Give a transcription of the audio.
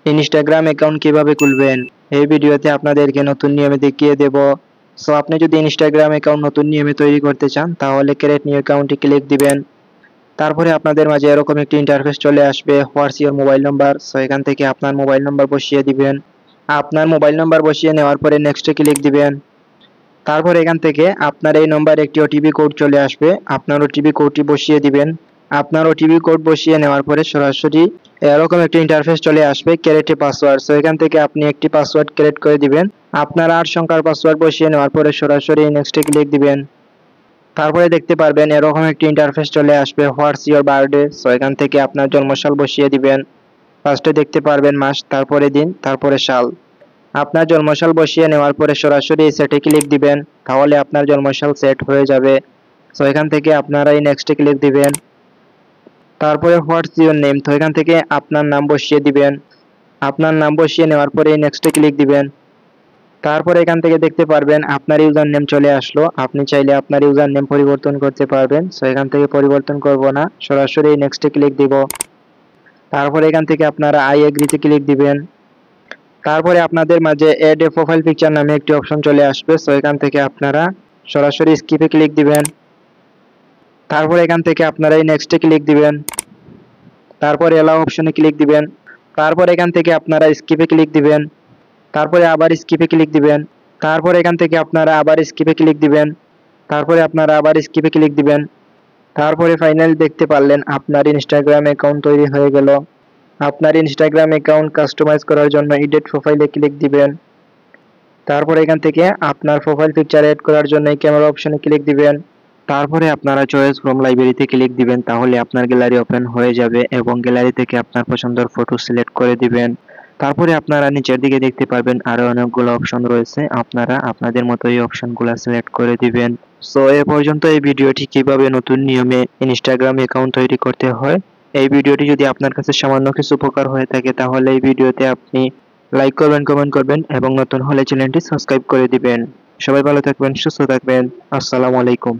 Instagram account কিভাবে খুলবেন এই ভিডিওতে আপনাদেরকে নতুন নিয়মে দেখিয়ে দেব। সো আপনি যদি ইনস্টাগ্রাম অ্যাকাউন্ট নতুন নিয়মে তৈরি করতে চান তাহলে ক্রিয়েট নিউ অ্যাকাউন্টে ক্লিক দিবেন। তারপরে আপনাদের মাঝে এরকম একটি ইন্টারফেস চলে আসবে, what's your mobile number. So এখান থেকে আপনার মোবাইল নাম্বার বসিয়ে দিবেন। আপনার মোবাইল নাম্বার বসিয়ে নেওয়ার পরে নেক্সটে ক্লিক দিবেন। তারপর এখান থেকে আপনার এই নম্বরে একটি ওটিপি কোড চলে আসবে, আপনার ওটিপি কোডটি বসিয়ে দিবেন। আপনার ওটিপি কোড বসিয়ে নেওয়ার পরে সরাসরি এরকম একটি ইন্টারফেস চলে আসবে, ক্রিয়েট এ পাসওয়ার্ড। সো এখান থেকে আপনি একটি পাসওয়ার্ড ক্রিয়েট করে দিবেন। আপনার 8 সংখ্যার পাসওয়ার্ড বসিয়ে নেওয়ার পরে সরাসরি নেক্সটে ক্লিক দিবেন। তারপরে দেখতে পারবেন এরকম একটি ইন্টারফেস চলে আসবে, হোয়াটস ইওর বার্থডে। সো এখান থেকে আপনার জন্মসাল বসিয়ে দিবেন। ফার্স্টে দেখতে পারবেন মাস, তারপরে দিন, তারপরে সাল। আপনার জন্মসাল বসিয়ে নেওয়ার পরে সরাসরি সেটে ক্লিক দিবেন, তাহলে আপনার জন্মসাল সেট হয়ে যাবে। সো এখান থেকে আপনারা এই নেক্সটে ক্লিক দিবেন। তারপরে হোয়াটস ইওর নেম, তো এখান থেকে আপনার নাম বসিয়ে দিবেন। আপনার নাম বসিয়ে নেওয়ার পরে এই নেক্সটে ক্লিক দিবেন। তারপরে এখান থেকে দেখতে পারবেন আপনার ইউজার নেম চলে আসলো। আপনি চাইলে আপনার ইউজার নেম পরিবর্তন করতে পারবেন। সো এখান থেকে পরিবর্তন করব না, সরাসরি এই নেক্সটে ক্লিক দিব। তারপরে এখান থেকে আপনারা আই এগ্রিতে ক্লিক দিবেন। তারপরে আপনাদের মাঝে এড এ প্রোফাইল পিকচার নামে একটি অপশন চলে আসবে। সো এখান থেকে আপনারা সরাসরি স্কিপে ক্লিক দিবেন। তারপরে এখান থেকে আপনারা এই নেক্সটে ক্লিক দিবেন। তারপরে এলাও অপশনে ক্লিক দিবেন। তারপর এখান থেকে আপনারা স্কিপে ক্লিক দিবেন। তারপরে আবার স্কিপে ক্লিক দিবেন। তারপর এখান থেকে আপনারা আবার স্কিপে ক্লিক দিবেন। তারপরে আপনারা আবার স্কিপে ক্লিক দিবেন। তারপরে ফাইনালি দেখতে পারলেন আপনার ইনস্টাগ্রাম অ্যাকাউন্ট তৈরি হয়ে গেল। আপনার ইনস্টাগ্রাম অ্যাকাউন্ট কাস্টমাইজ করার জন্য এডিট প্রোফাইলে ক্লিক দিবেন। তারপরে এখান থেকে আপনার প্রোফাইল পিকচার এড করার জন্য এই ক্যামেরা অপশনে ক্লিক দিবেন। তারপরে আপনারা চয়েস ফ্রম লাইব্রেরিতে ক্লিক দিবেন, তাহলে আপনার গ্যালারি ওপেন হয়ে যাবে এবং গ্যালারি থেকে আপনার পছন্দের ফটো সিলেক্ট করে দিবেন। তারপরে আপনারা নিচের দিকে দেখতে পারবেন আরো অনেকগুলো অপশন রয়েছে, আপনারা আপনাদের মতো এই অপশনগুলো সিলেক্ট করে দিবেন। সো এ পর্যন্ত এই ভিডিওটি কিভাবে নতুন নিয়মে ইনস্টাগ্রাম অ্যাকাউন্ট তৈরি করতে হয়, এই ভিডিওটি যদি আপনার কাছে সামান্য কিছু উপকার হয়ে থাকে তাহলে এই ভিডিওতে আপনি লাইক করবেন, কমেন্ট করবেন এবং নতুন হলে চ্যানেলটি সাবস্ক্রাইব করে দিবেন। সবাই ভালো থাকবেন, সুস্থ থাকবেন। আসসালামু আলাইকুম।